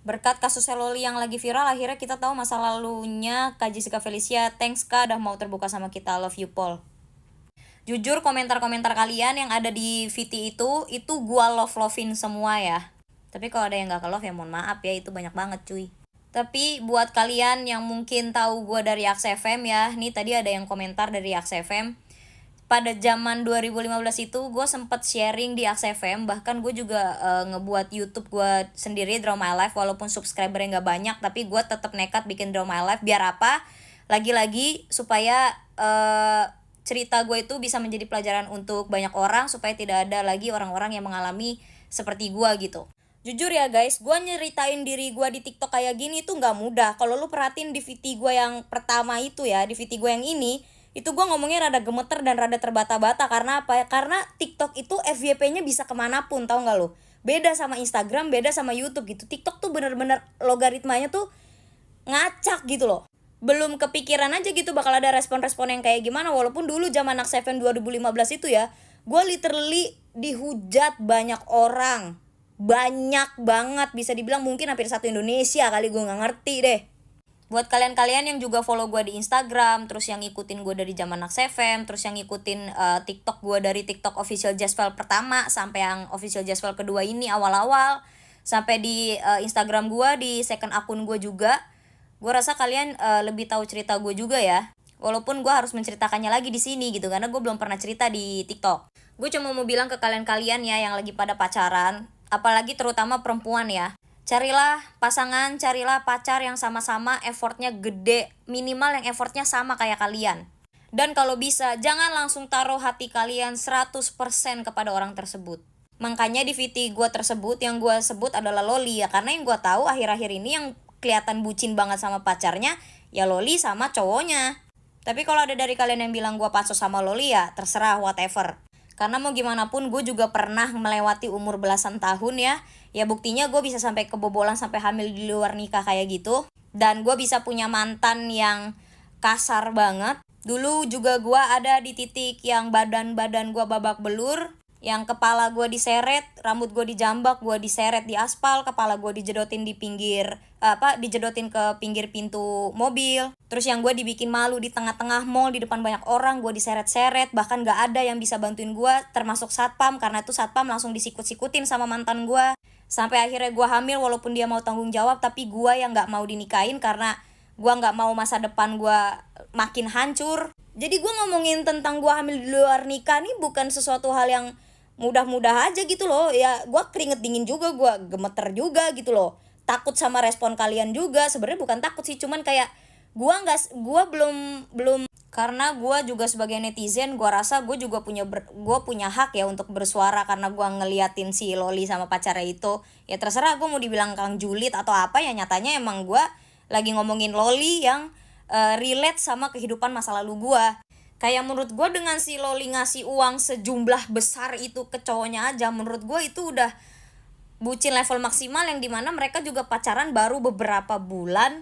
Berkat kasus Loli yang lagi viral, akhirnya kita tahu masa lalunya Kak Jessica Felicia. Thanks Kak udah mau terbuka sama kita. Love you Paul. Jujur komentar-komentar kalian yang ada di VT itu gua love-lovein semua ya. Tapi kalau ada yang gak ke love ya mohon maaf ya, itu banyak banget cuy. Tapi buat kalian yang mungkin tahu gua dari Aks FM ya, nih tadi ada yang komentar dari Aks FM. Pada zaman 2015 itu gue sempet sharing di Aks FM, bahkan gue juga ngebuat YouTube gue sendiri, Draw My Life, walaupun subscribernya nggak banyak, tapi gue tetap nekat bikin Draw My Life. Biar apa? Lagi-lagi supaya cerita gue itu bisa menjadi pelajaran untuk banyak orang, supaya tidak ada lagi orang-orang yang mengalami seperti gue gitu. Jujur ya guys, gue nyeritain diri gue di TikTok kayak gini tuh nggak mudah. Kalau lu perhatiin di VT gue yang pertama itu ya, di VT gue yang ini, itu gue ngomongnya rada gemeter dan rada terbata-bata. Karena apa ya? Karena TikTok itu FYP-nya bisa kemanapun, tau gak lo? Beda sama Instagram, beda sama YouTube gitu. TikTok tuh bener-bener logaritmanya tuh ngacak gitu loh. Belum kepikiran aja gitu bakal ada respon-respon yang kayak gimana. Walaupun dulu zaman Aks FM 2015 itu ya, gue literally dihujat banyak orang. Banyak banget, bisa dibilang mungkin hampir satu Indonesia kali, gue gak ngerti deh. Buat kalian-kalian yang juga follow gue di Instagram, terus yang ngikutin gue dari zaman Aks FM, terus yang ngikutin TikTok gue dari TikTok official Jasvel pertama sampai yang official Jasvel kedua ini awal-awal, sampai di Instagram gue, di second akun gue juga, gue rasa kalian lebih tahu cerita gue juga ya. Walaupun gue harus menceritakannya lagi di sini gitu, karena gue belum pernah cerita di TikTok. Gue cuma mau bilang ke kalian-kalian ya yang lagi pada pacaran, apalagi terutama perempuan ya. Carilah pasangan, carilah pacar yang sama-sama effortnya gede, minimal yang effortnya sama kayak kalian. Dan kalau bisa, jangan langsung taruh hati kalian 100% kepada orang tersebut. Makanya di VT gue tersebut, yang gue sebut adalah Loli ya. Karena yang gue tahu akhir-akhir ini yang kelihatan bucin banget sama pacarnya, ya Loli sama cowoknya. Tapi kalau ada dari kalian yang bilang gue pasos sama Loli ya, terserah, whatever. Karena mau gimana pun gue juga pernah melewati umur belasan tahun ya. Ya buktinya gue bisa sampai kebobolan, sampai hamil di luar nikah kayak gitu. Dan gue bisa punya mantan yang kasar banget. Dulu juga gue ada di titik yang badan-badan gue babak belur, yang kepala gue diseret, rambut gue dijambak, gue diseret di aspal, kepala gue dijedotin di pinggir dijedotin ke pinggir pintu mobil. Terus yang gue dibikin malu di tengah-tengah mall di depan banyak orang, gue diseret-seret, bahkan gak ada yang bisa bantuin gue termasuk satpam, karena itu satpam langsung disikut-sikutin sama mantan gue. Sampai akhirnya gue hamil walaupun dia mau tanggung jawab, tapi gue yang gak mau dinikahin karena gue gak mau masa depan gue makin hancur. Jadi gue ngomongin tentang gue hamil di luar nikah nih bukan sesuatu hal yang mudah-mudah aja gitu loh. Ya gue keringet dingin juga, gue gemeter juga gitu loh. Takut sama respon kalian juga. Sebenarnya bukan takut sih, cuman kayak gue belum karena gue juga sebagai netizen, gue rasa gue juga punya hak ya untuk bersuara, karena gue ngeliatin si Loli sama pacarnya itu. Ya terserah gue mau dibilang Kang Julid atau apa, ya nyatanya emang gue lagi ngomongin Loli yang relate sama kehidupan masa lalu gue. Kayak menurut gue dengan si Loli ngasih uang sejumlah besar itu ke cowoknya aja, menurut gue itu udah bucin level maksimal, yang dimana mereka juga pacaran baru beberapa bulan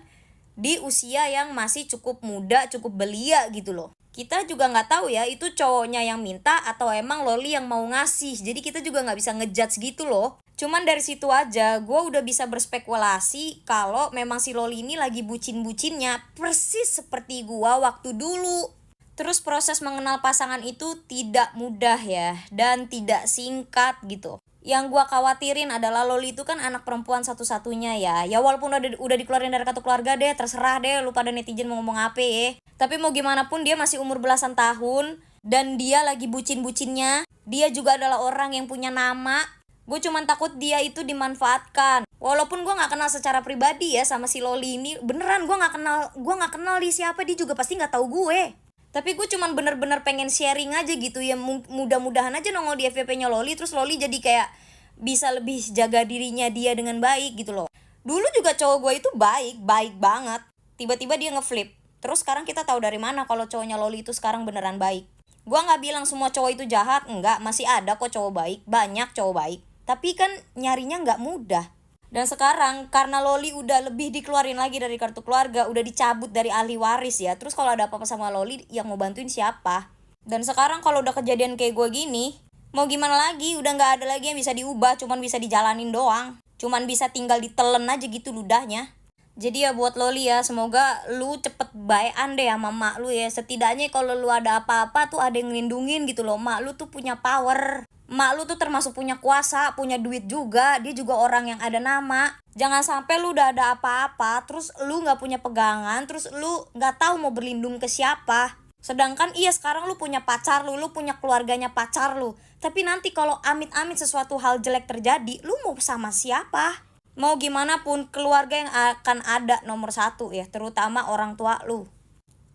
di usia yang masih cukup muda, cukup belia gitu loh. Kita juga nggak tahu ya itu cowoknya yang minta atau emang Loli yang mau ngasih. Jadi kita juga nggak bisa ngejudge gitu loh. Cuman dari situ aja gue udah bisa berspekulasi kalau memang si Loli ini lagi bucin-bucinnya persis seperti gue waktu dulu. Terus proses mengenal pasangan itu tidak mudah ya, dan tidak singkat gitu. Yang gue khawatirin adalah Loli itu kan anak perempuan satu-satunya ya. Ya walaupun udah dikeluarin dari kartu keluarga deh, terserah deh lu pada netizen mau ngomong apa ya. Tapi mau gimana pun dia masih umur belasan tahun, dan dia lagi bucin-bucinnya. Dia juga adalah orang yang punya nama. Gue cuman takut dia itu dimanfaatkan. Walaupun gue nggak kenal secara pribadi ya sama si Loli ini, beneran gue nggak kenal dia siapa, dia juga pasti nggak tahu gue. Tapi gue cuman bener-bener pengen sharing aja gitu ya, mudah-mudahan aja nongol di FYP-nya Loli, terus Loli jadi kayak bisa lebih jaga dirinya dia dengan baik gitu loh. Dulu juga cowok gue itu baik banget. Tiba-tiba dia ngeflip. Terus sekarang kita tahu dari mana kalau cowoknya Loli itu sekarang beneran baik. Gue nggak bilang semua cowok itu jahat, enggak, masih ada kok cowok baik, banyak cowok baik. Tapi kan nyarinya nggak mudah. Dan sekarang karena Loli udah lebih dikeluarin lagi dari kartu keluarga, udah dicabut dari ahli waris ya. Terus kalau ada apa-apa sama Loli, yang mau bantuin siapa? Dan sekarang kalau udah kejadian kayak gue gini, mau gimana lagi? Udah gak ada lagi yang bisa diubah, cuman bisa dijalanin doang. Cuman bisa tinggal ditelen aja gitu ludahnya. Jadi ya buat Loli ya, semoga lu cepet baean deh sama mak lu ya. Setidaknya kalau lu ada apa-apa tuh ada yang ngelindungin gitu loh. Mak lu tuh punya power. Mak lu tuh termasuk punya kuasa, punya duit juga. Dia juga orang yang ada nama. Jangan sampai lu udah ada apa-apa, terus lu gak punya pegangan, terus lu gak tahu mau berlindung ke siapa. Sedangkan iya sekarang lu punya pacar lu punya keluarganya pacar lu. Tapi nanti kalau amit-amit sesuatu hal jelek terjadi, lu mau sama siapa? Mau gimana pun keluarga yang akan ada nomor satu ya, terutama orang tua lu.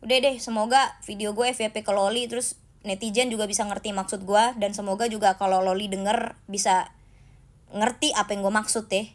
Udah deh, semoga video gue FYP ke Loli, terus netizen juga bisa ngerti maksud gue, dan semoga juga kalau Loli denger bisa ngerti apa yang gue maksud deh.